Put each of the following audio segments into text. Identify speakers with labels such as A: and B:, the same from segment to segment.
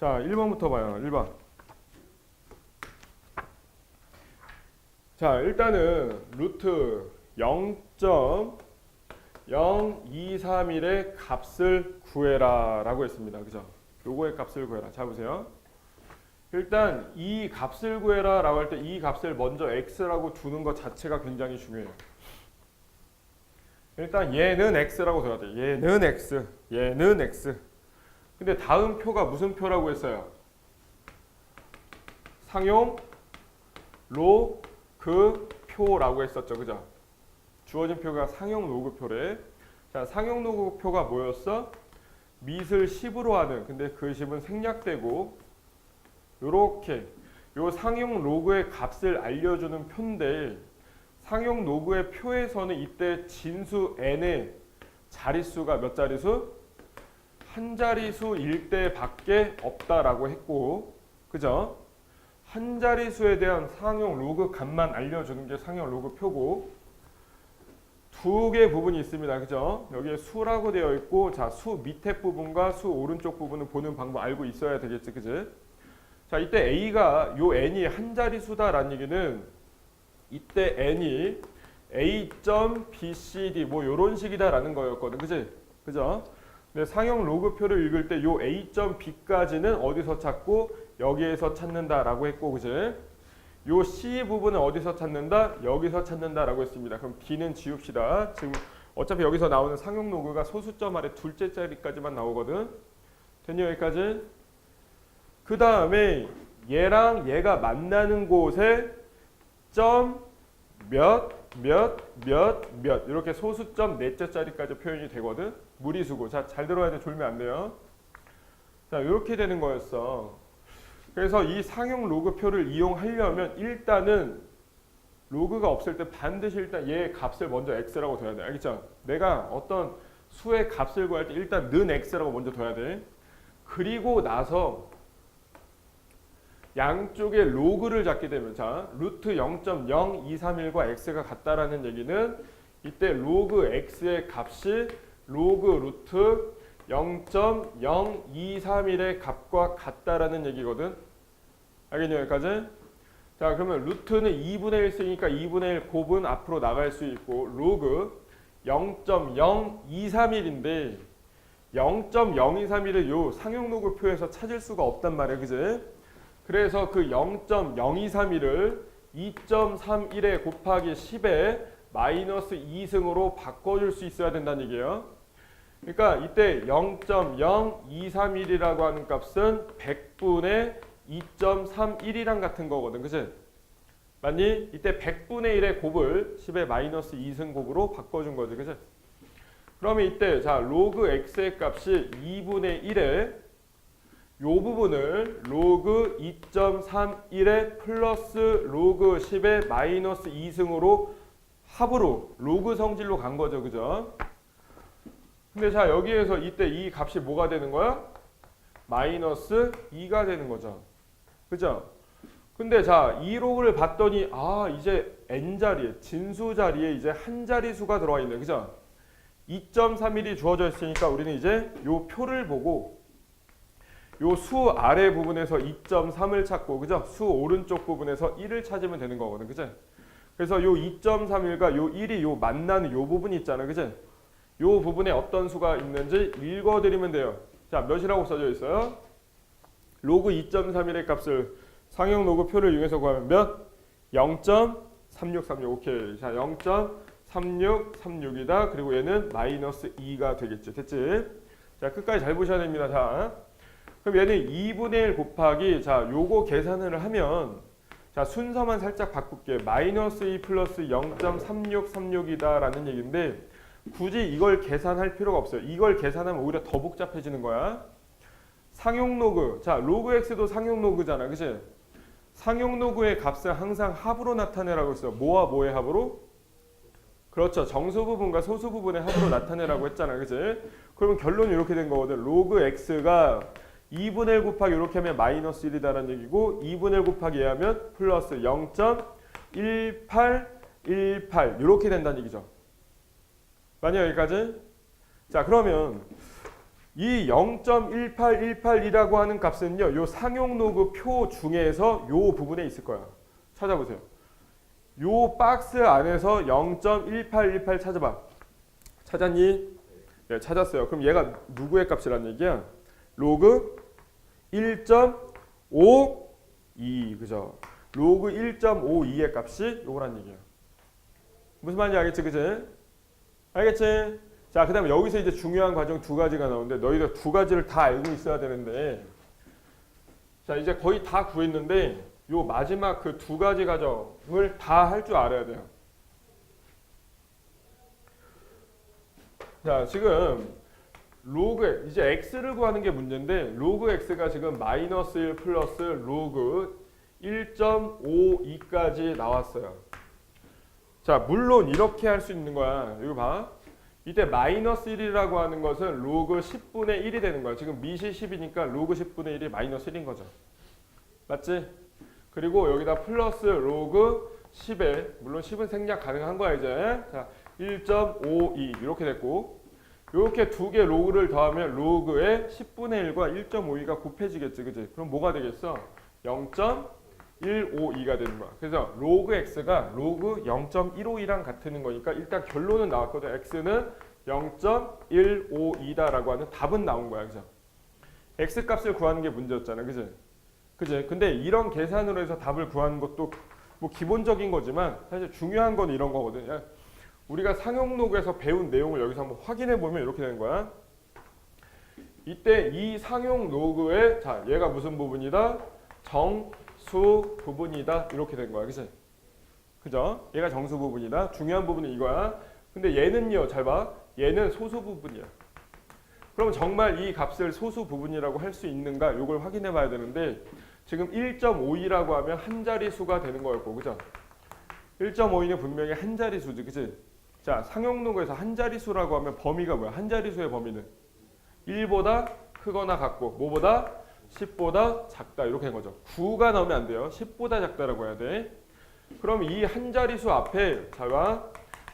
A: 자, 1번부터 봐요. 1번. 자, 일단은 루트 0.0231의 값을 구해라 라고 했습니다. 그죠? 요거의 값을 구해라. 자, 보세요. 일단 이 값을 구해라 라고 할 때 이 값을 먼저 x라고 두는 것 자체가 굉장히 중요해요. 일단 얘는 x라고 둬야 돼. 얘는 x, 얘는 x. 근데 다음 표가 무슨 표라고 했어요? 상용 로그 표라고 했었죠. 그죠? 주어진 표가 상용 로그 표래. 자, 상용 로그 표가 뭐였어? 밑을 10으로 하는. 근데 그 10은 생략되고 요렇게 요 상용 로그의 값을 알려주는 표인데 상용 로그의 표에서는 이때 진수 n의 자릿수가 몇 자릿수? 한 자릿수일 때밖에 없다라고 했고, 그죠? 한 자릿수에 대한 상용 로그 값만 알려주는 게 상용 로그 표고, 두 개 부분이 있습니다. 그죠? 여기에 수라고 되어 있고, 자, 수 밑에 부분과 수 오른쪽 부분을 보는 방법 알고 있어야 되겠지, 그지? 자, 이때 a가 요 n이 한 자릿수다라는 얘기는 이때 n이 a.bcd 뭐 요런 식이다라는 거였거든, 그지? 그죠? 근데 상용 로그표를 읽을 때 요 a.b까지는 어디서 찾고 여기에서 찾는다라고 했고, 그지? 요 c 부분은 어디서 찾는다? 여기서 찾는다라고 했습니다. 그럼 b는 지웁시다. 지금 어차피 여기서 나오는 상용 로그가 소수점 아래 둘째 자리까지만 나오거든. 됐니 여기까지? 그 다음에 얘랑 얘가 만나는 곳에 점 몇 이렇게 소수점 넷째 자리까지 표현이 되거든. 무리수고. 자, 잘 들어야 돼. 졸면 안 돼요. 자, 이렇게 되는 거였어. 그래서 이 상용 로그표를 이용하려면 일단은 로그가 없을 때 반드시 일단 얘 값을 먼저 x라고 둬야 돼. 알겠죠? 내가 어떤 수의 값을 구할 때 일단 는 x라고 먼저 둬야 돼. 그리고 나서 양쪽에 로그를 잡게 되면, 자, 루트 0.0231과 x가 같다라는 얘기는 이때 로그 x의 값이 로그 루트 0.0231의 값과 같다라는 얘기거든. 알겠니 여기까지? 자, 그러면 루트는 2분의 1 쓰니까 2분의 1 곱은 앞으로 나갈 수 있고, 로그 0.0231인데 0.0231을 요 상용 로그 표에서 찾을 수가 없단 말이야, 그지? 그래서 그 0.0231을 2.31에 곱하기 10에 마이너스 2승으로 바꿔줄 수 있어야 된다는 얘기예요. 그러니까 이때 0.0231이라고 하는 값은 100분의 2.31이랑 같은 거거든. 그치? 맞니? 이때 100분의 1의 곱을 10에 마이너스 2승 곱으로 바꿔준 거지. 그치? 그러면 이때 자 로그 x의 값이 2분의 1에 요 부분을 로그 2.31에 플러스 로그 10에 마이너스 2승으로 합으로 로그 성질로 간 거죠. 그죠? 근데 자 여기에서 이때 이 값이 뭐가 되는 거야? 마이너스 2가 되는 거죠. 그죠? 근데 자 이 로그를 봤더니 아 이제 n자리에 진수 자리에 이제 한 자리수가 들어와 있네. 그죠? 2.31이 주어져 있으니까 우리는 이제 요 표를 보고 요 수 아래 부분에서 2.3을 찾고, 그죠? 수 오른쪽 부분에서 1을 찾으면 되는 거거든, 그죠? 그래서 요 2.31과 요 1이 요 만나는 요 부분이 있잖아, 그죠? 요 부분에 어떤 수가 있는지 읽어드리면 돼요. 자, 몇이라고 써져 있어요? 로그 2.31의 값을 상용 로그 표를 이용해서 구하면 몇? 0.3636. 오케이. 자, 0.3636이다. 그리고 얘는 마이너스 2가 되겠죠. 됐지? 자, 끝까지 잘 보셔야 됩니다. 자. 그럼 얘는 2분의 1 곱하기 자 요거 계산을 하면 자 순서만 살짝 바꿀게. 마이너스 2 플러스 0.3636이다 라는 얘기인데 굳이 이걸 계산할 필요가 없어요. 이걸 계산하면 오히려 더 복잡해지는 거야. 상용 로그. 자 로그 x도 상용 로그잖아. 그치? 상용 로그의 값을 항상 합으로 나타내라고 했어요. 뭐와 뭐의 합으로? 그렇죠. 정수 부분과 소수 부분의 합으로 나타내라고 했잖아. 그치? 그러면 결론이 이렇게 된 거거든. 로그 x가 2분의 1 곱하기 이렇게 하면 마이너스 1이다라는 얘기고 2분의 1 곱하기 하면 플러스 0.1818 이렇게 된다는 얘기죠. 맞냐 여기까지? 자 그러면 이 0.18182라고 하는 값은요, 요 상용 로그 표 중에서 요 부분에 있을 거야. 찾아보세요. 요 박스 안에서 0.1818 찾아봐. 찾았니? 네, 찾았어요. 그럼 얘가 누구의 값이란 얘기야? 로그 1.52, 그죠? 로그 1.52의 값이 요거란 얘기야. 무슨 말인지 알겠지, 그치? 알겠지? 자, 그 다음에 여기서 이제 중요한 과정 두 가지가 나오는데 너희들 두 가지를 다 알고 있어야 되는데, 자, 이제 거의 다 구했는데 요 마지막 그 두 가지 과정을 다 할 줄 알아야 돼요. 자, 지금 로그 이제 x를 구하는 게 문제인데 로그 x가 지금 마이너스 1 플러스 로그 1.52까지 나왔어요. 자, 물론 이렇게 할 수 있는 거야. 이거 봐. 이때 마이너스 1이라고 하는 것은 로그 10분의 1이 되는 거야. 지금 밑이 10이니까 로그 10분의 1이 마이너스 1인 거죠. 맞지? 그리고 여기다 플러스 로그 10에 물론 10은 생략 가능한 거야 이제. 자, 1.52 이렇게 됐고 이렇게 두 개 로그를 더하면 로그의 10분의 1과 1.52가 곱해지겠지, 그치? 그럼 뭐가 되겠어? 0.152가 되는 거야. 그래서 로그 x가 로그 0.152랑 같은 거니까 일단 결론은 나왔거든. x는 0.152다라고 하는 답은 나온 거야, 그죠? x 값을 구하는 게 문제였잖아, 그지? 그지? 근데 이런 계산으로 해서 답을 구하는 것도 뭐 기본적인 거지만 사실 중요한 건 이런 거거든. 우리가 상용 로그에서 배운 내용을 여기서 한번 확인해 보면 이렇게 되는 거야. 이때 이 상용 로그의 자, 얘가 무슨 부분이다? 정수 부분이다. 이렇게 된 거야. 그치? 그죠? 얘가 정수 부분이다. 중요한 부분은 이거야. 근데 얘는요. 잘 봐. 얘는 소수 부분이야. 그럼 정말 이 값을 소수 부분이라고 할 수 있는가? 이걸 확인해 봐야 되는데 지금 1.52라고 하면 한 자릿수가 되는 거였고. 그죠? 1.52는 분명히 한 자릿수지. 그치? 자, 상용 로그에서 한 자릿수라고 하면 범위가 뭐야? 한 자릿수의 범위는 1보다 크거나 같고 뭐보다? 10보다 작다 이렇게 된 거죠. 9가 나오면 안 돼요. 10보다 작다라고 해야 돼. 그럼 이 한 자릿수 앞에 자가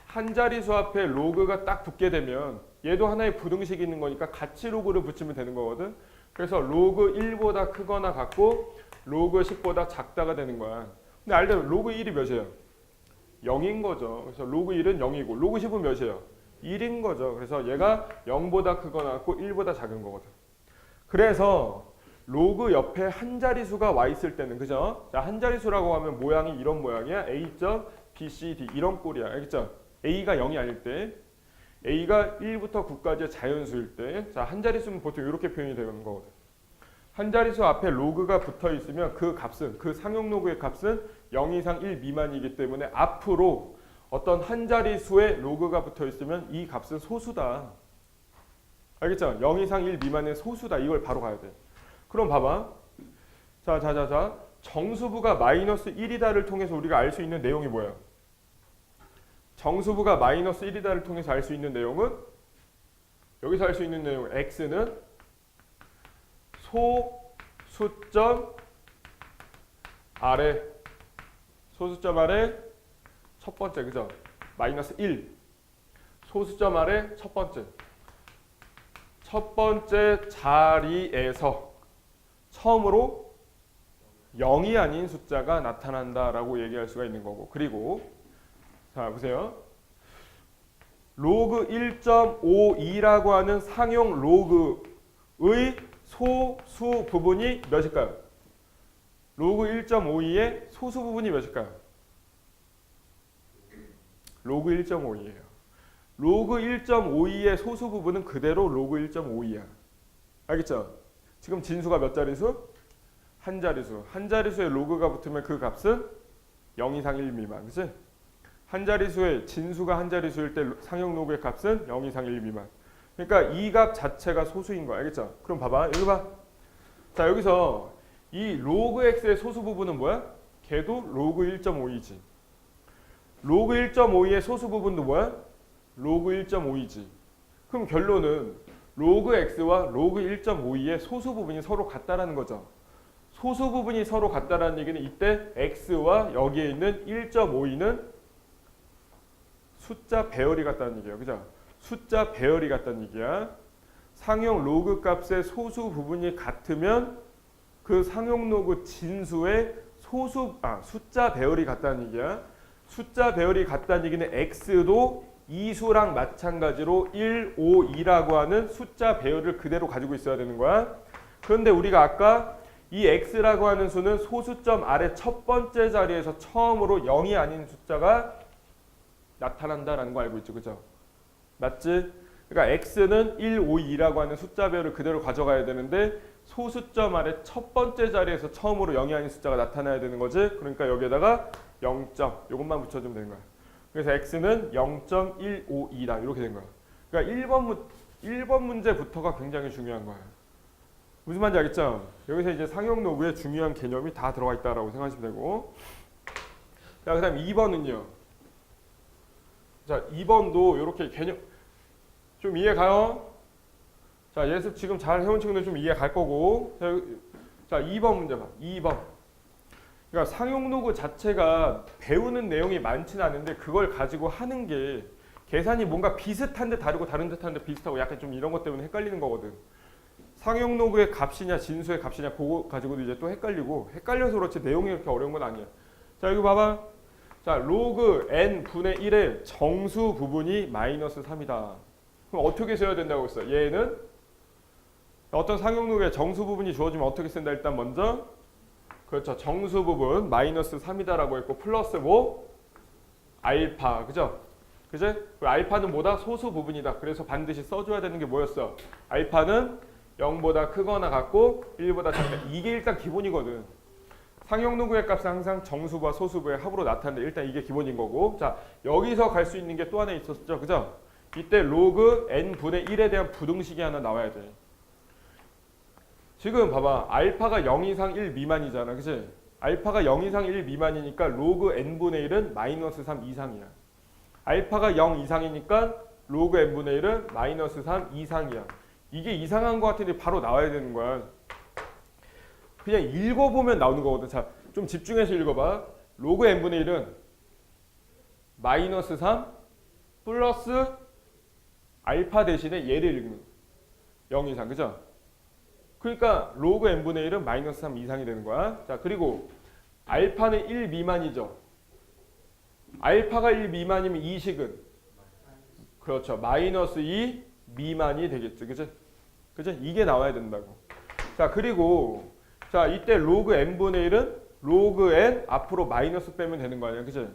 A: 한 자릿수 앞에 로그가 딱 붙게 되면 얘도 하나의 부등식이 있는 거니까 같이 로그를 붙이면 되는 거거든. 그래서 로그 1보다 크거나 같고 로그 10보다 작다가 되는 거야. 근데 알대로 로그 1이 몇이에요? 0인 거죠. 그래서 로그 1은 0이고 로그 10은 몇이에요? 1인 거죠. 그래서 얘가 0보다 크거나 같고 1보다 작은 거거든. 그래서 로그 옆에 한 자릿수가 와 있을 때는 그죠? 자, 한 자릿수라고 하면 모양이 이런 모양이야. A.BCD 이런 꼴이야. 알겠죠? A가 0이 아닐 때 A가 1부터 9까지의 자연수일 때 자, 한 자릿수는 보통 이렇게 표현이 되는 거거든. 한 자릿수 앞에 로그가 붙어 있으면 그 값은 그 상용 로그의 값은 0 이상 1 미만이기 때문에 앞으로 어떤 한 자릿수에 로그가 붙어 있으면 이 값은 소수다. 알겠죠? 0 이상 1 미만의 소수다. 이걸 바로 가야 돼. 그럼 봐봐. 자. 정수부가 마이너스 1이다를 통해서 우리가 알 수 있는 내용이 뭐야? 정수부가 마이너스 1이다를 통해서 알 수 있는 내용은 여기서 알 수 있는 내용은 x는 소수점 아래 소수점 아래 첫 번째 그죠? 마이너스 1 소수점 아래 첫 번째 자리에서 처음으로 0이 아닌 숫자가 나타난다라고 얘기할 수가 있는 거고 그리고 자 보세요. 로그 1.52라고 하는 상용 로그의 소수 부분이 몇일까요? 로그 1.52의 소수 부분이 몇일까요? 로그 1.52예요. 로그 1.52의 소수 부분은 그대로 로그 1.52야. 알겠죠? 지금 진수가 몇 자릿수? 한 자릿수. 한 자릿수에 로그가 붙으면 그 값은 0 이상 1 미만. 그치? 한 자릿수에 진수가 한 자릿수일 때 상용 로그의 값은 0 이상 1 미만. 그러니까 이 값 자체가 소수인 거야. 알겠죠? 그럼 봐봐. 여기 봐. 자, 여기서 이 로그 x의 소수 부분은 뭐야? 걔도 로그 1.52지. 로그 1.52의 소수 부분도 뭐야? 로그 1.52지. 그럼 결론은 로그 x와 로그 1.52의 소수 부분이 서로 같다라는 거죠. 소수 부분이 서로 같다라는 얘기는 이때 x와 여기에 있는 1.52는 숫자 배열이 같다는 얘기예요. 그죠? 숫자 배열이 같다는 얘기야. 상용 로그 값의 소수 부분이 같으면 그 상용 로그 진수의 숫자 배열이 같다는 얘기야. 숫자 배열이 같다는 얘기는 x도 이수랑 마찬가지로 1, 5, 2라고 하는 숫자 배열을 그대로 가지고 있어야 되는 거야. 그런데 우리가 아까 이 x라고 하는 수는 소수점 아래 첫 번째 자리에서 처음으로 0이 아닌 숫자가 나타난다라는 거 알고 있죠, 그죠? 맞지? 그러니까 x는 1, 5, 2라고 하는 숫자 배열을 그대로 가져가야 되는데 소수점 아래 첫 번째 자리에서 처음으로 0이 아닌 숫자가 나타나야 되는 거지. 그러니까 여기에다가 0점 요것만 붙여주면 되는 거야. 그래서 x는 0.152다 이렇게 된 거야. 그러니까 1번 문제부터가 굉장히 중요한 거야. 무슨 말인지 알겠죠? 여기서 이제 상용 로그의 중요한 개념이 다 들어가 있다라고 생각하시면 되고. 자, 그다음 2번은요. 자, 2번도 이렇게 개념 좀 이해 가요? 자, 예습 지금 잘 해온 친구들 좀 이해 갈 거고. 자, 2번 문제 봐. 2번. 그러니까 상용 로그 자체가 배우는 내용이 많지는 않은데 그걸 가지고 하는 게 계산이 뭔가 비슷한데 다르고 다른 듯한데 비슷하고 약간 좀 이런 것 때문에 헷갈리는 거거든. 상용 로그의 값이냐 진수의 값이냐 그거 가지고도 이제 또 헷갈리고 헷갈려서 그렇지 내용이 그렇게 어려운 건 아니야. 자, 여기 봐봐. 자, 로그 n 분의 1의 정수 부분이 마이너스 3이다. 그럼 어떻게 써야 된다고 했어? 얘는 어떤 상용 로그의 정수 부분이 주어지면 어떻게 쓴다? 일단 먼저 그렇죠. 정수 부분 마이너스 3이다라고 했고 플러스 뭐? 알파. 그죠? 그지? 알파는 뭐다? 소수 부분이다. 그래서 반드시 써줘야 되는 게 뭐였어? 알파는 0보다 크거나 같고 1보다 작다. 이게 일단 기본이거든. 상용 로그의 값은 항상 정수와 소수부의 합으로 나타나는데 일단 이게 기본인 거고. 자, 여기서 갈 수 있는 게 또 하나 있었죠. 그죠? 이때 로그 n분의 1에 대한 부등식이 하나 나와야 돼. 지금 봐봐. 알파가 0 이상 1 미만이잖아. 그치? 알파가 0 이상 1 미만이니까 로그 n분의 1은 마이너스 3 이상이야. 알파가 0 이상이니까 로그 n분의 1은 마이너스 3 이상이야. 이게 이상한 것 같은데 바로 나와야 되는 거야. 그냥 읽어보면 나오는 거거든. 자, 좀 집중해서 읽어봐. 로그 n분의 1은 마이너스 3 플러스 알파 대신에 얘를 읽는 0 이상. 그죠? 그러니까 로그 n분의 1은 마이너스 3 이상이 되는 거야. 자, 그리고 알파는 1 미만이죠. 알파가 1 미만이면 이 식은 그렇죠. 마이너스 2 미만이 되겠죠. 그죠? 그죠? 이게 나와야 된다고. 자, 그리고 자, 이때 로그 n분의 1은 로그 n 앞으로 마이너스 빼면 되는 거 아니야. 그죠?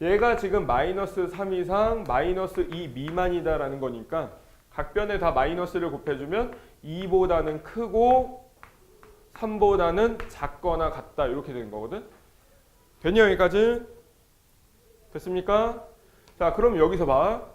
A: 얘가 지금 마이너스 3 이상 마이너스 2 미만이다라는 거니까 각 변에 다 마이너스를 곱해주면 2보다는 크고 3보다는 작거나 같다 이렇게 되는 거거든. 됐냐 여기까지? 됐습니까? 자, 그럼 여기서 봐.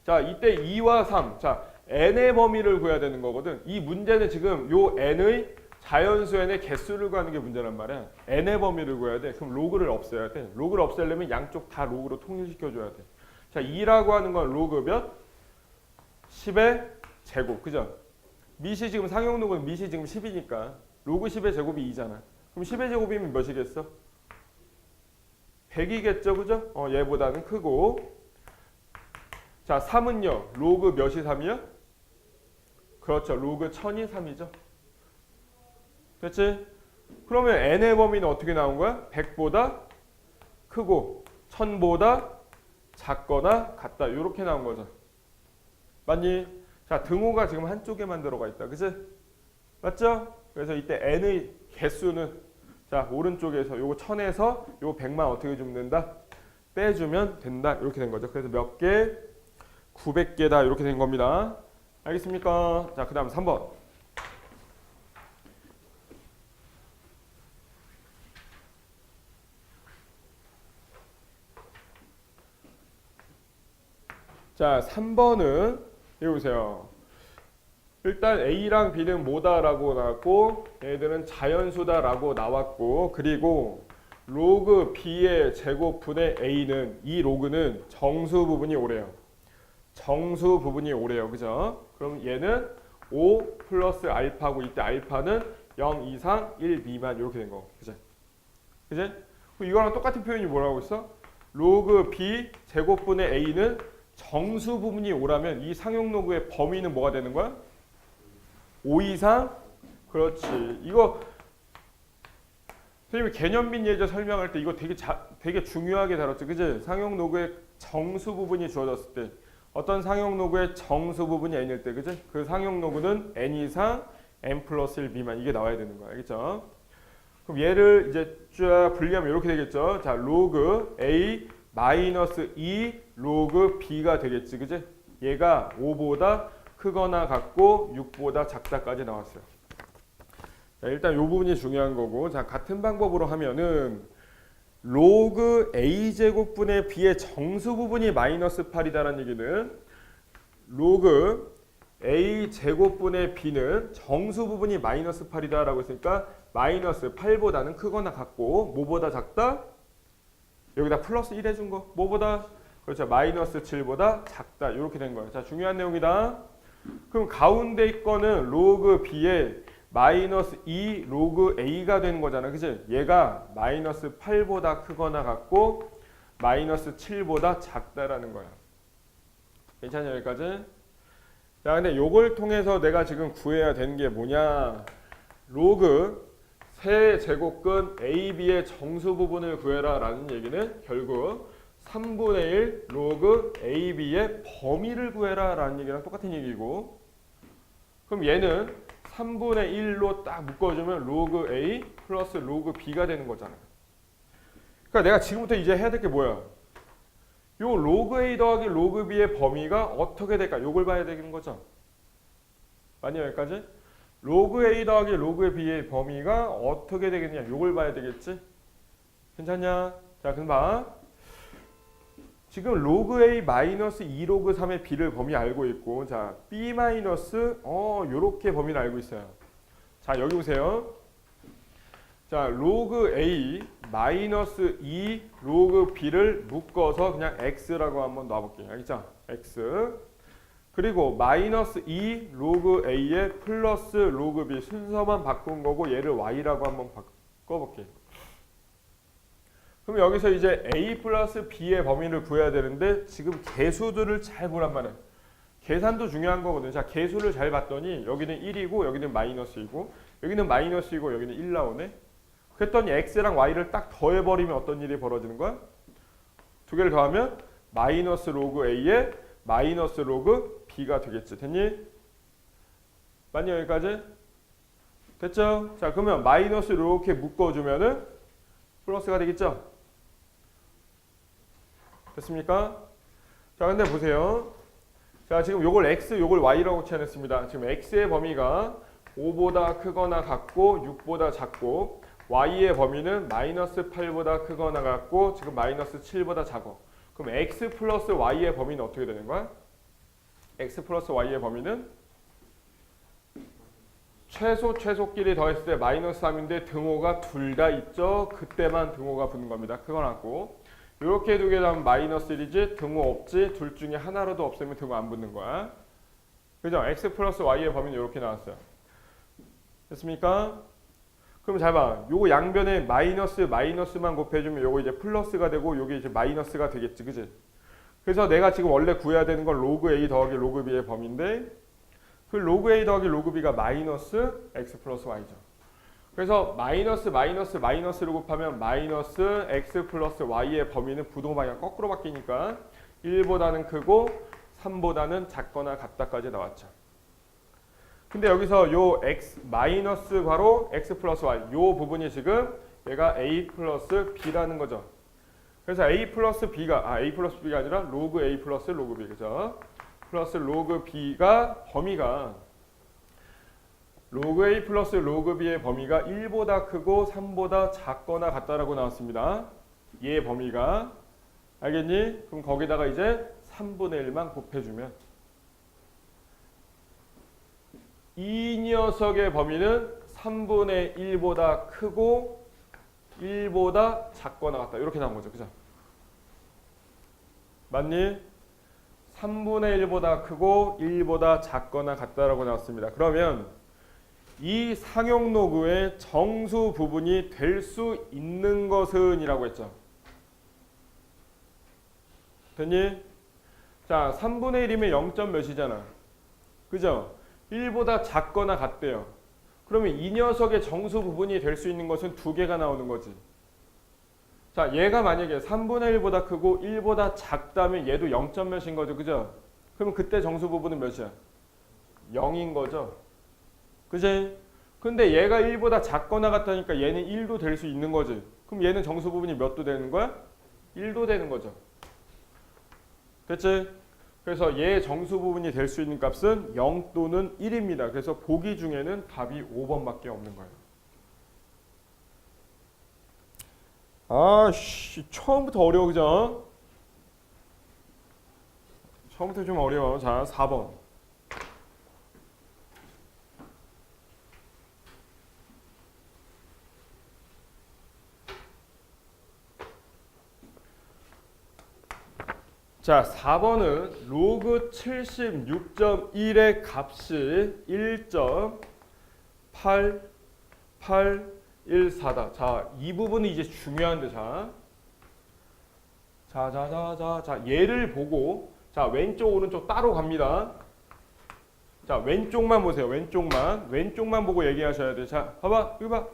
A: 자, 이때 2와 3. 자, n의 범위를 구해야 되는 거거든. 이 문제는 지금 요 n의 자연수 n의 개수를 구하는 게 문제란 말이야. n의 범위를 구해야 돼. 그럼 로그를 없애야 돼. 로그를 없애려면 양쪽 다 로그로 통일시켜줘야 돼. 자, 2라고 하는 건 로그 몇? 10의 제곱. 그죠? 밑이 지금 상용 로그는 밑이 지금 10이니까 로그 10의 제곱이 2잖아. 그럼 10의 제곱이면 몇이겠어? 100이겠죠. 그죠? 얘보다는 크고. 자, 3은요. 로그 몇이 3이야? 그렇죠. 로그 1000이 3이죠. 됐지? 그러면 n의 범위는 어떻게 나온 거야? 100보다 크고 1000보다 작거나 같다. 이렇게 나온 거죠. 맞니? 자, 등호가 지금 한쪽에만 들어가 있다. 그치? 맞죠? 그래서 이때 n의 개수는 자, 오른쪽에서 요거 1000에서 요거 100만 어떻게 주면 된다? 빼주면 된다. 이렇게 된 거죠. 그래서 몇 개? 900개다. 이렇게 된 겁니다. 알겠습니까? 자, 그 다음 3번. 자, 3번은 여기 보세요. 일단 A랑 B는 뭐다라고 나왔고 얘들은 자연수다라고 나왔고 그리고 로그 B의 제곱분의 A는 이 로그는 정수 부분이 오래요. 정수 부분이 오래요. 그죠? 그럼 얘는 5 플러스 알파고 이때 알파는 0 이상 1 미만 이렇게 된 거. 그죠? 그죠? 이거랑 똑같은 표현이 뭐라고 있어? 로그 B 제곱분의 A는 정수 부분이 5라면 이 상용 로그의 범위는 뭐가 되는 거야? 5 이상? 그렇지. 이거 선생님이 개념 및 예제 설명할 때 이거 되게 중요하게 다뤘죠. 그지? 상용 로그의 정수 부분이 주어졌을 때 어떤 상용 로그의 정수 부분이 n일 때, 그지? 그 상용 로그는 n 이상 n 플러스 1 미만 이게 나와야 되는 거야. 알겠죠? 그럼 얘를 이제 쫙 분리하면 이렇게 되겠죠. 자, 로그 a 마이너스 2 로그 b가 되겠지. 그지? 얘가 5보다 크거나 같고 6보다 작다까지 나왔어요. 자, 일단 이 부분이 중요한 거고, 자, 같은 방법으로 하면은 로그 a제곱분의 b의 정수 부분이 마이너스 8이다라는 얘기는 로그 a제곱분의 b는 정수 부분이 마이너스 8이다라고 했으니까 마이너스 8보다는 크거나 같고 뭐보다 작다? 여기다 플러스 1 해준 거 뭐보다? 그렇죠. 마이너스 7보다 작다. 이렇게 된 거예요. 자, 중요한 내용이다. 그럼 가운데 거는 로그 b의 마이너스 2 로그 a가 되는 거잖아. 그치? 얘가 마이너스 8보다 크거나 같고 마이너스 7보다 작다라는 거야. 괜찮냐 여기까지? 자, 근데 요걸 통해서 내가 지금 구해야 되는 게 뭐냐? 로그 세제곱근 AB의 정수 부분을 구해라 라는 얘기는 결국 3분의 1 로그 AB의 범위를 구해라 라는 얘기랑 똑같은 얘기고, 그럼 얘는 3분의 1로 딱 묶어주면 로그 A 플러스 로그 B가 되는 거잖아요. 그러니까 내가 지금부터 이제 해야 될 게 뭐야? 요 로그 A 더하기 로그 B의 범위가 어떻게 될까? 요걸 봐야 되는 거죠. 맞냐 여기까지? 로그 A 더하기 로그 B의 범위가 어떻게 되겠냐? 요걸 봐야 되겠지? 괜찮냐? 자, 그럼 봐. 지금 로그 A 마이너스 2 로그 3의 B를 범위 알고 있고, 자, B 마이너스 요렇게 범위를 알고 있어요. 자, 여기 보세요. 자, 로그 A 마이너스 2 로그 B를 묶어서 그냥 X라고 한번 놔볼게요. 알겠죠? X. 그리고 마이너스 2 로그 A에 플러스 로그 B 순서만 바꾼 거고 얘를 Y라고 한번 바꿔볼게요. 그럼 여기서 이제 A 플러스 B의 범위를 구해야 되는데 지금 개수들을 잘 보란 말이에요. 계산도 중요한 거거든요. 자, 개수를 잘 봤더니 여기는 1이고 여기는 마이너스이고 여기는 마이너스이고 여기는 1 나오네. 그랬더니 X랑 Y를 딱 더해버리면 어떤 일이 벌어지는 거야? 두 개를 더하면 마이너스 로그 A에 마이너스 로그 B가 되겠지. 됐니? 맞니 여기까지? 됐죠? 자, 그러면 마이너스 이렇게 묶어주면은 플러스가 되겠죠? 됐습니까? 자, 근데 보세요. 자, 지금 요걸 X, 요걸 Y라고 치환했습니다. 지금 X의 범위가 5보다 크거나 같고 6보다 작고 Y의 범위는 마이너스 8보다 크거나 같고 지금 마이너스 7보다 작어. 그럼 X 플러스 Y의 범위는 어떻게 되는 거야? X 플러스 Y의 범위는 최소끼리 더했을 때 마이너스 3인데 등호가 둘 다 있죠. 그때만 등호가 붙는 겁니다. 크거나 같고. 이렇게 두 개 다음 마이너스 1이지 등호 없지 둘 중에 하나라도 없으면 등호 안 붙는 거야. 그죠? X 플러스 Y의 범위는 이렇게 나왔어요. 됐습니까? 그럼 잘 봐. 요거 양변에 마이너스만 곱해주면 요거 이제 플러스가 되고 요게 이제 마이너스가 되겠지. 그지? 그래서 내가 지금 원래 구해야 되는 건 로그 A 더하기 로그 B의 범위인데 그 로그 A 더하기 로그 B가 마이너스 X 플러스 Y죠. 그래서 마이너스를 곱하면 마이너스 X 플러스 Y의 범위는 부동 방향 거꾸로 바뀌니까 1보다는 크고 3보다는 작거나 같다까지 나왔죠. 근데 여기서 요 X 마이너스 괄호 X 플러스 Y 요 부분이 지금 얘가 A 플러스 B라는 거죠. 그래서 A 플러스 B가 아니라 로그 A 플러스 로그 B 그죠? 플러스 로그 B가 범위가 로그 A 플러스 로그 B의 범위가 1보다 크고 3보다 작거나 같다라고 나왔습니다. 얘의 범위가 알겠니? 그럼 거기다가 이제 3분의 1만 곱해주면 이 녀석의 범위는 3분의 1보다 크고 1보다 작거나 같다. 이렇게 나온 거죠. 그죠? 맞니? 3분의 1보다 크고 1보다 작거나 같다라고 나왔습니다. 그러면 이 상용 로그의 정수 부분이 될 수 있는 것은 이라고 했죠. 됐니? 자, 3분의 1이면 0점 몇이잖아. 그죠? 1보다 작거나 같대요. 그러면 이 녀석의 정수 부분이 될 수 있는 것은 두 개가 나오는 거지. 자, 얘가 만약에 3분의 1보다 크고 1보다 작다면 얘도 0점 몇인 거죠. 그죠? 그러면 그때 정수 부분은 몇이야? 0인 거죠. 그지? 근데 얘가 1보다 작거나 같다니까 얘는 1도 될 수 있는 거지. 그럼 얘는 정수 부분이 몇 도 되는 거야? 1도 되는 거죠. 됐지? 그래서 얘 정수 부분이 될 수 있는 값은 0 또는 1입니다. 그래서 보기 중에는 답이 5번밖에 없는 거예요. 아씨, 처음부터 어려워, 그죠? 처음부터 좀 어려워. 자, 4번. 자, 4번은 로그 76.1의 값이 1.8814다. 자, 이 부분이 이제 중요한데, 자, 얘를 보고, 자, 왼쪽, 오른쪽 따로 갑니다. 자, 왼쪽만 보세요. 왼쪽만 보고 얘기하셔야 돼. 자, 봐봐, 여기 봐.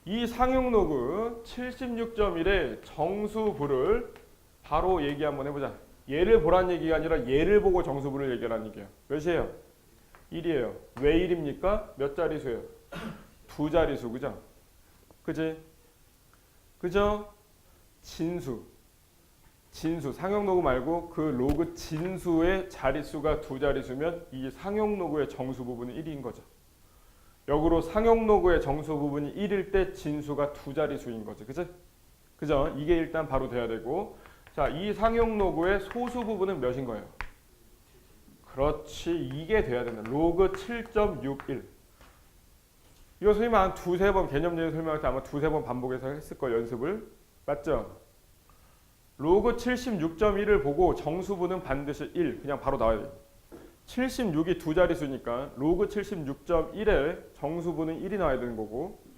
A: 이 상용 로그 76.1의 정수부를 바로 얘기 한번 해보자. 얘를 보란 얘기가 아니라 얘를 보고 정수부를 얘기하라는 얘기야. 몇이에요? 1이에요. 왜 1입니까? 몇 자리수예요? 두 자리수, 그죠? 그죠? 진수, 상용 로그 말고 그 로그 진수의 자릿수가 두 자리수면 이 상용 로그의 정수 부분은 1인 거죠. 역으로 상용 로그의 정수 부분이 1일 때 진수가 두 자리수인 거지. 그죠? 이게 일단 바로 돼야 되고, 자, 이 상용 로그의 소수 부분은 몇인 거예요? 그렇지, 이게 돼야 된다. 로그 7.61. 이거 선생님 한 두세 번 개념적인 설명할 때 아마 두세 번 반복해서 했을 걸, 연습을. 맞죠? 로그 76.1을 보고 정수부는 반드시 1, 그냥 바로 나와야 돼요. 76이 두 자릿수니까 로그 76.1에 정수부는 1이 나와야 되는 거고,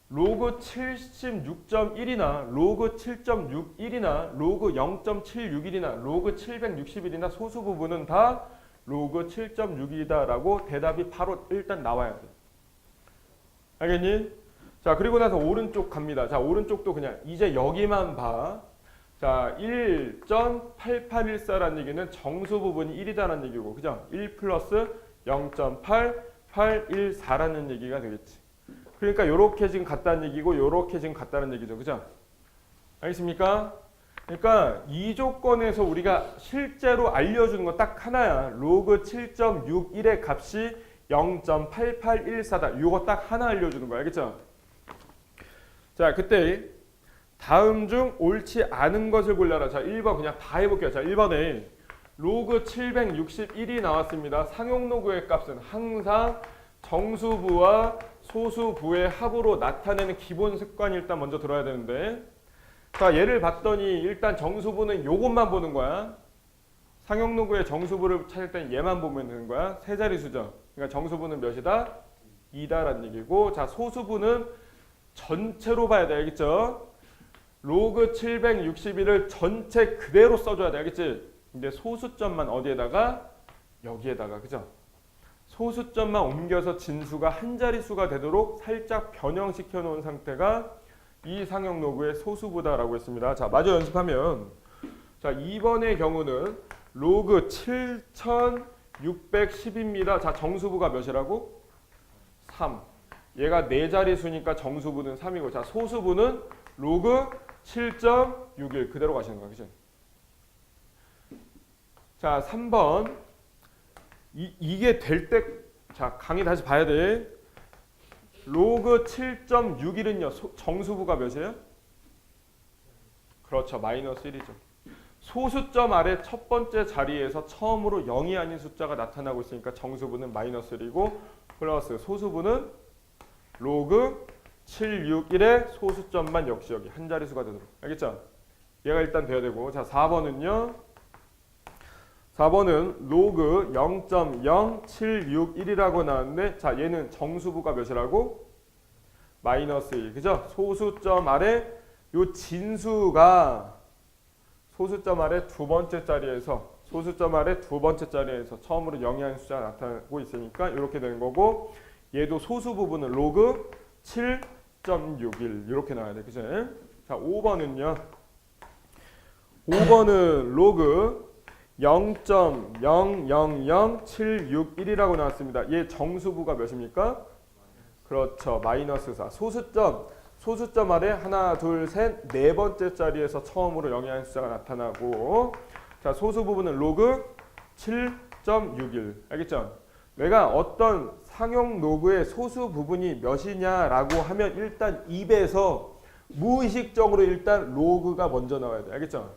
A: 로그 76.1이나 로그 7.61이나 로그 0.761이나 로그 761이나 소수 부분은 다 로그 7.6이다라고 대답이 바로 일단 나와야 돼. 알겠니? 자, 그리고 나서 오른쪽 갑니다. 자, 오른쪽도 그냥 이제 여기만 봐. 자, 1.8814라는 얘기는 정수 부분이 1이다라는 얘기고, 그죠? 1 플러스 0.8814라는 얘기가 되겠지. 그러니까 요렇게 지금 같다는 얘기고 요렇게 지금 같다는 얘기죠. 그죠? 알겠습니까? 그러니까 이 조건에서 우리가 실제로 알려주는 건 딱 하나야. 로그 7.61의 값이 0.8814다. 요거 딱 하나 알려주는 거야. 알겠죠? 자, 그때 다음 중 옳지 않은 것을 골라라. 자, 1번 그냥 다 해볼게요. 자, 1번에 로그 761이 나왔습니다. 상용 로그의 값은 항상 정수부와 소수부의 합으로 나타내는 기본 습관이 일단 먼저 들어야 되는데, 자, 얘를 봤더니 일단 정수부는 요것만 보는 거야. 상용 로그의 정수부를 찾을 때는 얘만 보면 되는 거야. 세 자리수죠. 그러니까 정수부는 몇이다? 2다라는 얘기고, 자, 소수부는 전체로 봐야 돼. 알겠죠? 로그 761을 전체 그대로 써줘야 돼. 알겠지? 근데 소수점만 어디에다가? 여기에다가. 그죠? 소수점만 옮겨서 진수가 한 자릿수가 되도록 살짝 변형시켜 놓은 상태가 이 상용 로그의 소수부다라고 했습니다. 자, 마저 연습하면, 자, 2번의 경우는 로그 7610입니다. 자, 정수부가 몇이라고? 3. 얘가 네 자릿수니까 정수부는 3이고, 자, 소수부는 로그 7.61 그대로 가시는 거야. 그죠? 자, 3번. 이게 될 때, 자, 강의 다시 봐야 돼. 로그 7.61은요, 정수부가 몇이에요? 그렇죠, 마이너스 1이죠. 소수점 아래 첫 번째 자리에서 처음으로 0이 아닌 숫자가 나타나고 있으니까 정수부는 마이너스 1이고, 플러스 소수부는 로그 761의 소수점만 역시 여기 한 자릿수가 되도록. 알겠죠? 얘가 일단 돼야 되고, 자, 4번은요. 4번은 로그 0.0761이라고 나왔는데, 자, 얘는 정수부가 몇이라고? 마이너스 1. 그죠? 소수점 아래 요 진수가 소수점 아래 두 번째 자리에서 소수점 아래 두 번째 자리에서 처음으로 영이하는 숫자가 나타나고 있으니까 이렇게 되는 거고 얘도 소수 부분은 로그 7.61 이렇게 나와야 돼. 그죠? 자, 5번은요. 5번은 로그 0.000761이라고 나왔습니다. 얘 정수부가 몇입니까? 그렇죠. 마이너스 4. 소수점 아래 하나, 둘, 셋, 네 번째 자리에서 처음으로 영이하는 숫자가 나타나고 자, 소수 부분은 로그 7.61. 알겠죠? 내가 어떤 상용 로그의 소수 부분이 몇이냐라고 하면 일단 입에서 무의식적으로 일단 로그가 먼저 나와야 돼. 알겠죠?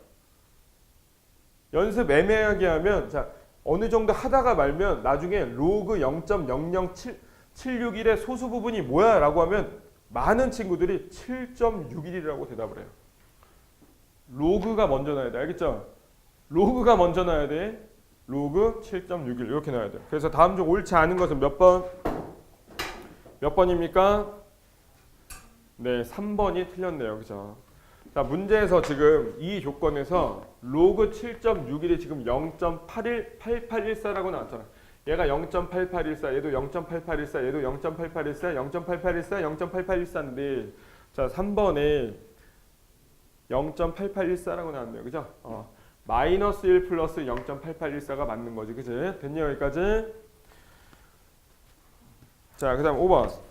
A: 연습 애매하게 하면 자, 어느 정도 하다가 말면 나중에 로그 0.00761의 소수 부분이 뭐야? 라고 하면 많은 친구들이 7.61이라고 대답을 해요. 로그가 먼저 나와야 돼. 알겠죠? 로그가 먼저 나와야 돼. 로그 7.61 이렇게 나와야 돼. 그래서 다음 중 옳지 않은 것은 몇 번? 몇 번입니까? 네, 3번이 틀렸네요. 그죠? 자, 문제에서 지금 이 조건에서 로그 7.61이 지금 0.8814라고 나왔잖아. 얘가 0.8814, 얘도 0.8814, 얘도 0.8814, 0.8814, 0.8814인데 자, 3번에 0.8814라고 나왔네요. 그죠? 마이너스 1 플러스 0.8814가 맞는 거지. 그지? 됐냐 여기까지? 자, 그 다음 5번.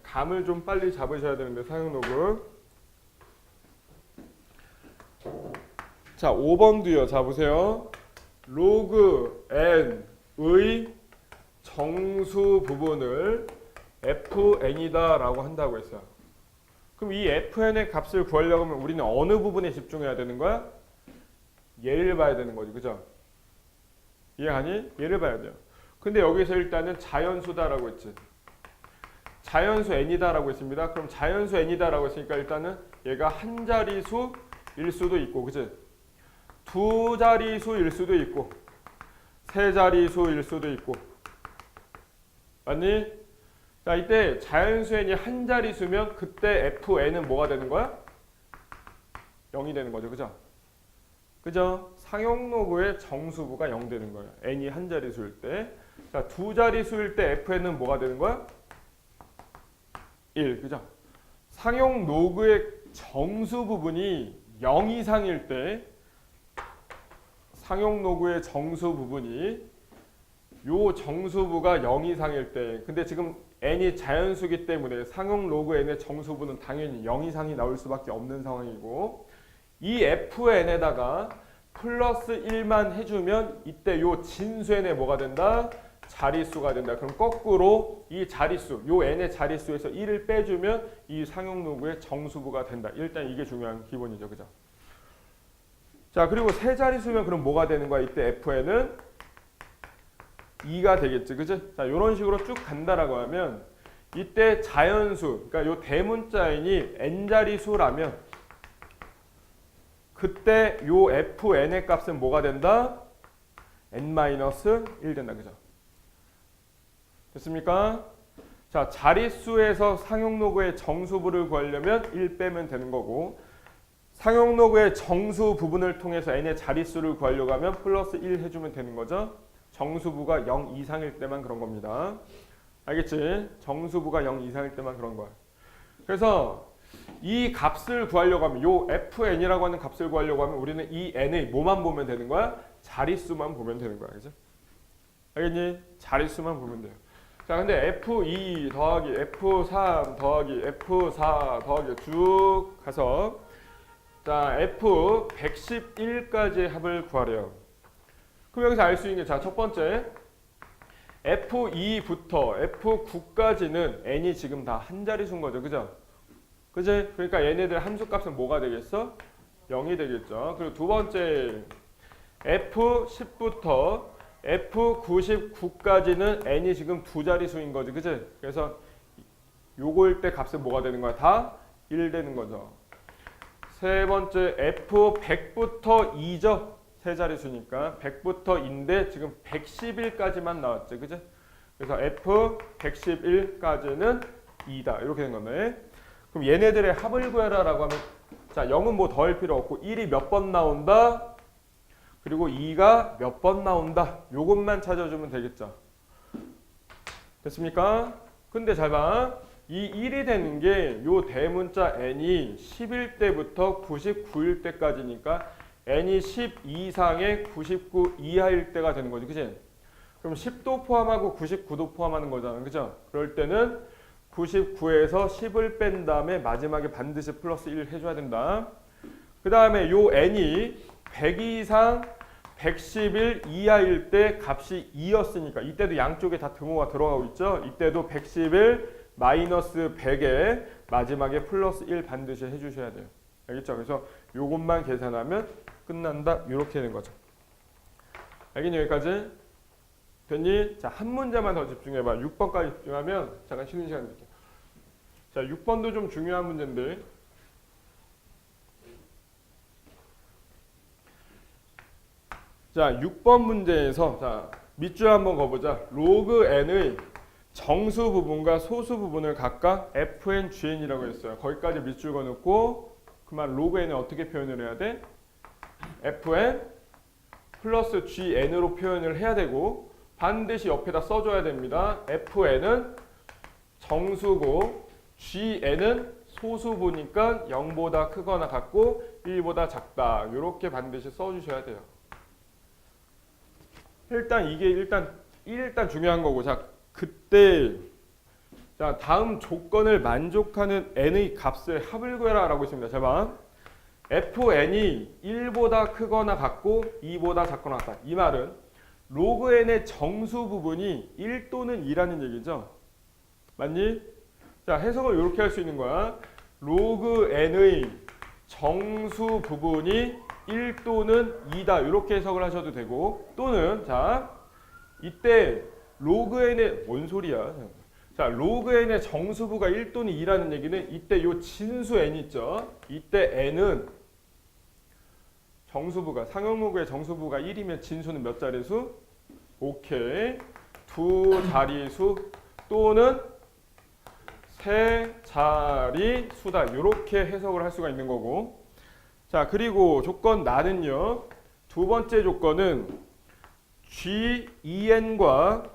A: 감을 좀 빨리 잡으셔야 되는데 사용 로그. 자, 5번도요. 자, 보세요. 로그 n의 정수 부분을 fn이다 라고 한다고 했어요. 그럼 이 fn의 값을 구하려고 하면 우리는 어느 부분에 집중해야 되는 거야? 얘를 봐야 되는 거지. 그죠? 이해하니? 얘를 봐야 돼요. 근데 여기서 일단은 자연수다라고 했지. 자연수 n이다라고 했습니다. 그럼 자연수 n이다라고 했으니까 일단은 얘가 한 자리수일 수도 있고, 그치? 두 자리수일 수도 있고, 세 자리수일 수도 있고, 맞니? 자, 이때 자연수 n이 한 자리수면 그때 fn은 뭐가 되는 거야? 0이 되는 거죠, 그죠? 그죠? 상용 로그의 정수부가 0 되는 거예요. n이 한 자리수일 때. 자, 두 자리수일 때 fn은 뭐가 되는 거야? 1, 그죠? 상용 로그의 정수 부분이 0 이상일 때 상용 로그의 정수 부분이 요 정수부가 0 이상일 때 근데 지금 n이 자연수기 때문에 상용 로그 n의 정수부는 당연히 0 이상이 나올 수밖에 없는 상황이고 이 fn에다가 플러스 1만 해주면 이때 요 진수 n의 뭐가 된다? 자릿수가 된다. 그럼 거꾸로 이 자릿수, 요 n의 자릿수에서 1을 빼주면 이 상용 로그의 정수부가 된다. 일단 이게 중요한 기본이죠. 그죠? 자, 그리고 세 자릿수면 그럼 뭐가 되는 거야? 이때 fn은 2가 되겠지. 그치? 자, 요런 식으로 쭉 간다라고 하면 이때 자연수, 그러니까 요 대문자 n이 n자리수라면 그때 요 fn의 값은 뭐가 된다? n-1 된다. 그죠? 됐습니까? 자, 자릿수에서 상용 로그의 정수부를 구하려면 1 빼면 되는 거고 상용 로그의 정수 부분을 통해서 n의 자릿수를 구하려고 하면 플러스 1 해주면 되는 거죠. 정수부가 0 이상일 때만 그런 겁니다. 알겠지? 정수부가 0 이상일 때만 그런 거야. 그래서 이 값을 구하려고 하면 요 fn이라고 하는 값을 구하려고 하면 우리는 이 n의 뭐만 보면 되는 거야? 자릿수만 보면 되는 거야. 그죠? 알겠니? 자릿수만 보면 돼요. 자, 근데 F2 더하기 F3 더하기 F4 더하기 쭉 가서 자, F111까지 합을 구하래요. 그럼 여기서 알 수 있는 게 자, 첫 번째 F2부터 F9까지는 n이 지금 다 한 자리수인 거죠. 그죠? 그지? 그러니까 얘네들 함수값은 뭐가 되겠어? 0이 되겠죠. 그리고 두 번째 F10부터 F99까지는 n이 지금 두 자리수인 거지. 그치? 그래서 요거일 때 값은 뭐가 되는 거야? 다 1 되는 거죠. 세 번째 F100부터 2죠. 세 자리수니까 100부터 인데 지금 111까지만 나왔죠. 그죠? 그래서 F 111까지는 2다. 이렇게 된 건데. 그럼 얘네들의 합을 구해라라고 하면 자, 0은 뭐 더할 필요 없고 1이 몇 번 나온다. 그리고 2가 몇 번 나온다. 요것만 찾아주면 되겠죠. 됐습니까? 근데 잘 봐. 이 1이 되는 게 요 대문자 n이 10일 때부터 99일 때까지니까 n이 10 이상의 99 이하일 때가 되는 거지. 그치? 그럼 10도 포함하고 99도 포함하는 거잖아. 그죠? 그럴 때는 99에서 10을 뺀 다음에 마지막에 반드시 플러스 1 해줘야 된다. 그 다음에 요 n이 100 이상 111 이하일 때 값이 2였으니까 이때도 양쪽에 다 등호가 들어가고 있죠. 이때도 111 마이너스 100에 마지막에 플러스 1 반드시 해주셔야 돼요. 알겠죠? 그래서 요것만 계산하면 끝난다. 이렇게 되는 거죠. 알겠니? 여기까지? 됐니? 자, 한 문제만 더 집중해봐. 6번까지 집중하면 잠깐 쉬는 시간 드릴게요. 자, 6번도 좀 중요한 문제인데 자, 6번 문제에서 자, 밑줄 한번 거보자. 로그 n의 정수 부분과 소수 부분을 각각 fn, gn이라고 했어요. 거기까지 밑줄 그어놓고 그만 로그 n을 어떻게 표현을 해야 돼? fn 플러스 gn으로 표현을 해야 되고 반드시 옆에다 써줘야 됩니다. fn은 정수고 gn은 소수부니까 0보다 크거나 같고 1보다 작다. 이렇게 반드시 써주셔야 돼요. 일단 이게 일단 중요한 거고 자 그때 자 다음 조건을 만족하는 n의 값을 합을 구해라라고 있습니다. 자 봐. fn이 1보다 크거나 같고 2보다 작거나 같다. 이 말은 로그 n의 정수 부분이 1 또는 2라는 얘기죠. 맞니? 자 해석을 이렇게 할 수 있는 거야. 로그 n의 정수 부분이 1 또는 2다. 이렇게 해석을 하셔도 되고 또는 자 이때 로그 n의 뭔 소리야? 자 로그 n의 정수부가 1 또는 2라는 얘기는 이때 요 진수 n 있죠. 이때 n은 정수부가 상용로그의 정수부가 1이면 진수는 몇 자리수? 오케이. 두 자리수 또는 세 자리수다. 이렇게 해석을 할 수가 있는 거고 자 그리고 조건 나는요. 두 번째 조건은 G2n과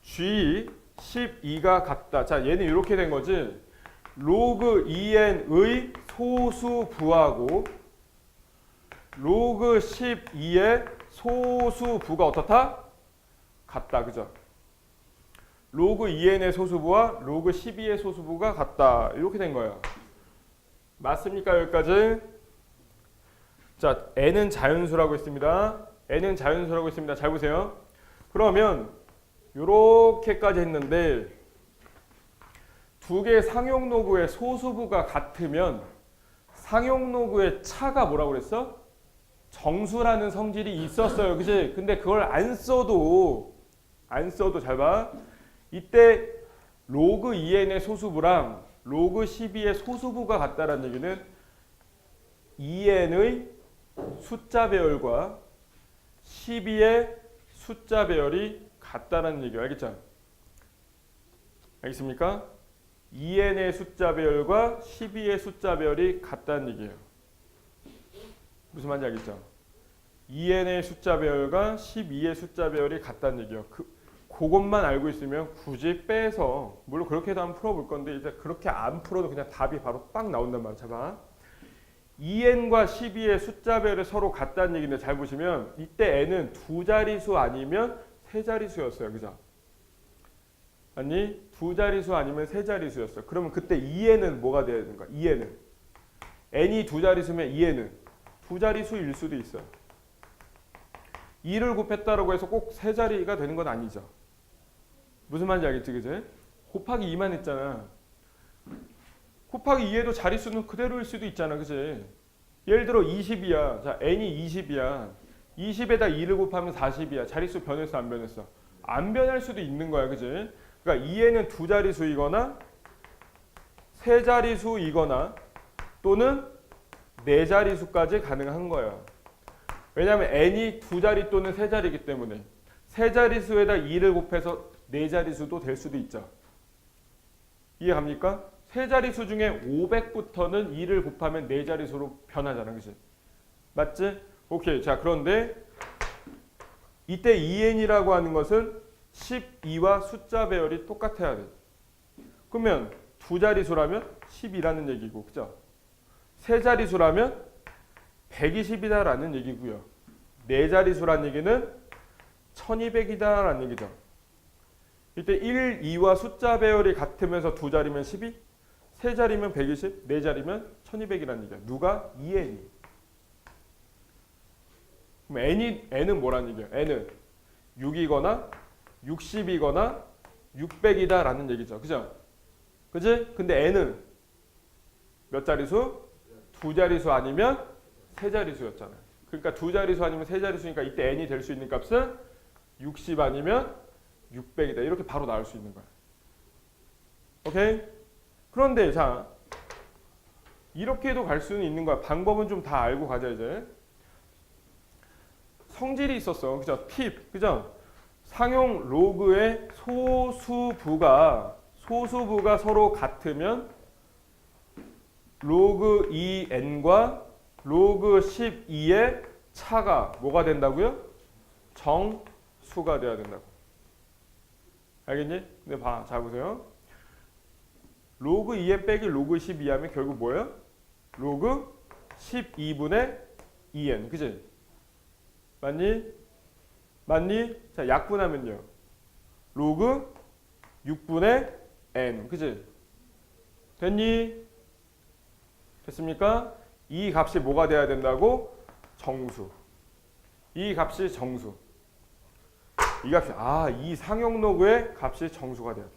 A: G12가 같다. 자 얘는 이렇게 된 거지. 로그 2n의 소수부하고 로그 12의 소수부가 어떻다? 같다. 그죠? 로그 2n의 소수부와 로그 12의 소수부가 같다. 이렇게 된 거예요. 맞습니까? 여기까지? 자, n은 자연수라고 했습니다. n은 자연수라고 했습니다. 잘 보세요. 그러면 이렇게까지 했는데 두 개의 상용로그의 소수부가 같으면 상용로그의 차가 뭐라고 그랬어? 정수라는 성질이 있었어요. 그치? 근데 그걸 안 써도 잘 봐. 이때 로그 2n의 소수부랑 로그 12의 소수부가 같다는 얘기는 2n의 숫자 배열과 12의 숫자 배열이 같다는 얘기예요. 알겠죠? 알겠습니까? 2n의 숫자 배열과 12의 숫자 배열이 같다는 얘기예요. 무슨 말인지 알겠죠? 2n의 숫자 배열과 12의 숫자 배열이 같다는 얘기예요. 그것만 알고 있으면 굳이 빼서 물론 그렇게도 한번 풀어볼 건데 이제 그렇게 안 풀어도 그냥 답이 바로 빡 나온단 말이야. 자 2n과 12의 숫자 배열이 서로 같다는 얘기인데 잘 보시면 이때 n은 두 자리수 아니면 세 자리수였어요. 그죠? 아니 두 자리수 아니면 세 자리수였어요. 그러면 그때 2n은 뭐가 돼야 되는가? 2n은 n이 두 자리수면 2n은 두 자리수일 수도 있어요. 2를 곱했다라고 해서 꼭 세 자리가 되는 건 아니죠. 무슨 말인지 알겠지? 그지? 곱하기 2만 했잖아. 곱하기 2에도 자리수는 그대로일 수도 있잖아. 그지? 예를 들어 20이야. 자, n이 20이야. 20에다 2를 곱하면 40이야. 자리수 변했어, 안 변했어? 안 변할 수도 있는 거야. 그지? 그러니까 2에는 두 자리수이거나 세 자리수이거나 또는 네 자리수까지 가능한 거야. 왜냐하면 n이 두 자리 또는 세 자리이기 때문에 세 자리수에다 2를 곱해서 네 자리수도 될 수도 있죠. 이해 갑니까? 세 자리수 중에 500부터는 2를 곱하면 네 자리수로 변하잖아. 그치? 맞지? 오케이. 자, 그런데 이때 2n이라고 하는 것은 12와 숫자 배열이 똑같아야 돼. 그러면 두 자리수라면 10이라는 얘기고, 그죠? 세 자리수라면 120이다라는 얘기고요. 네 자리수라는 얘기는 1200이다라는 얘기죠. 이때 1, 2와 숫자 배열이 같으면서 두 자리면 12, 세 자리면 120, 네 자리면 1200이라는 얘기야. 누가? 2n이. 그럼 n은 뭐라는 얘기야? n은 6이거나 60이거나 600이다라는 얘기죠. 그죠? 그지? 근데 n은 몇 자리수? 두 자리수 아니면 세 자리수였잖아. 그러니까 두 자리수 아니면 세 자리수니까 이때 n이 될 수 있는 값은 60 아니면 600이다. 이렇게 바로 나올 수 있는 거야. 오케이? 그런데 자, 이렇게도 갈 수는 있는 거야. 방법은 좀 다 알고 가자 이제. 성질이 있었어. 그죠? 팁. 그죠? 상용 로그의 소수부가 서로 같으면 로그 2n과 로그 12의 차가 뭐가 된다고요? 정수가 돼야 된다고. 알겠니? 근데 봐. 자 보세요. 로그 2n 빼기 로그 12 하면 결국 뭐예요? 로그 12분의 2n. 그치? 맞니? 맞니? 자, 약분하면요. 로그 6분의 n. 그치? 됐니? 됐습니까? 이 값이 뭐가 돼야 된다고? 정수. 이 값이 정수. 이 값이 이 상용 로그의 값이 정수가 돼야 돼.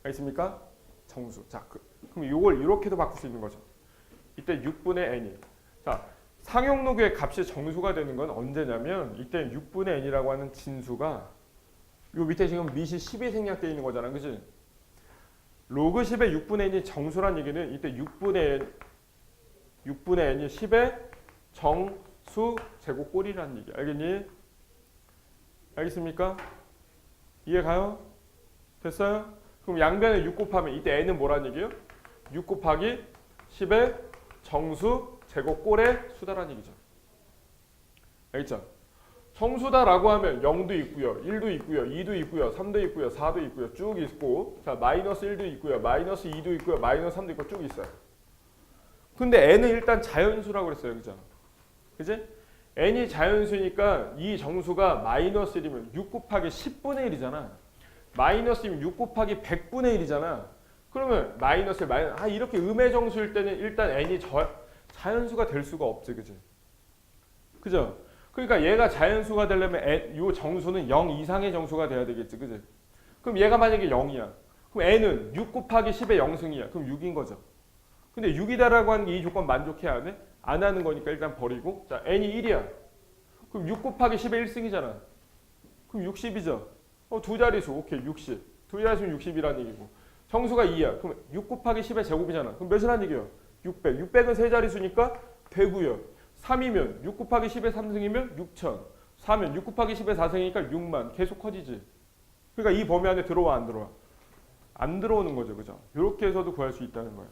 A: 알겠습니까? 정수. 자, 그럼 이걸 이렇게도 바꿀 수 있는 거죠. 이때 6분의 n이. 자, 상용 로그의 값이 정수가 되는 건 언제냐면 이때 6분의 n이라고 하는 진수가 요 밑에 지금 밑이 10이 생략되어 있는 거잖아. 그치? 로그 10의 6분의 n이 정수란 얘기는 이때 6분의 n이 10의 정수 제곱꼴이라는 얘기. 알겠니? 알겠습니까? 이해 가요? 됐어요? 그럼 양변에 6 곱하면 이때 n은 뭐란 얘기예요? 6 곱하기 10의 정수 제곱꼴의 수다란 얘기죠. 알겠죠? 정수다라고 하면 0도 있고요. 1도 있고요. 2도 있고요. 3도 있고요. 4도 있고요. 쭉 있고 자 마이너스 1도 있고요. 마이너스 2도 있고요. 마이너스 3도 있고 쭉 있어요. 근데 n은 일단 자연수라고 그랬어요. 그죠? 그지? n이 자연수니까 이 정수가 마이너스 1이면 6 곱하기 10분의 1이잖아. 마이너스이면 6 곱하기 100분의 1이잖아. 그러면 마이너스 이렇게 음의 정수일 때는 일단 n이 자연수가 될 수가 없지. 그지? 그죠? 그러니까 얘가 자연수가 되려면 이 정수는 0 이상의 정수가 돼야 되겠지. 그지? 그럼 얘가 만약에 0이야. 그럼 n은 6 곱하기 10의 0승이야. 그럼 6인 거죠. 근데 6이다라고 하는 게 이 조건 만족해야 하네? 안 하는 거니까 일단 버리고. 자, n이 1이야. 그럼 6 곱하기 10의 1승이잖아. 그럼 60이죠. 두 자리수. 오케이. 60. 두 자리수는 60이라는 얘기고. 정수가 2야. 그럼 6 곱하기 10의 제곱이잖아. 그럼 몇이라는 얘기예요? 600. 600은 세 자리수니까 되고요. 3이면 6 곱하기 10의 3승이면 6000. 4면 6 곱하기 10의 4승이니까 6만. 계속 커지지. 그러니까 이 범위 안에 들어와 안 들어와? 안 들어오는 거죠. 그죠? 이렇게 해서도 구할 수 있다는 거예요.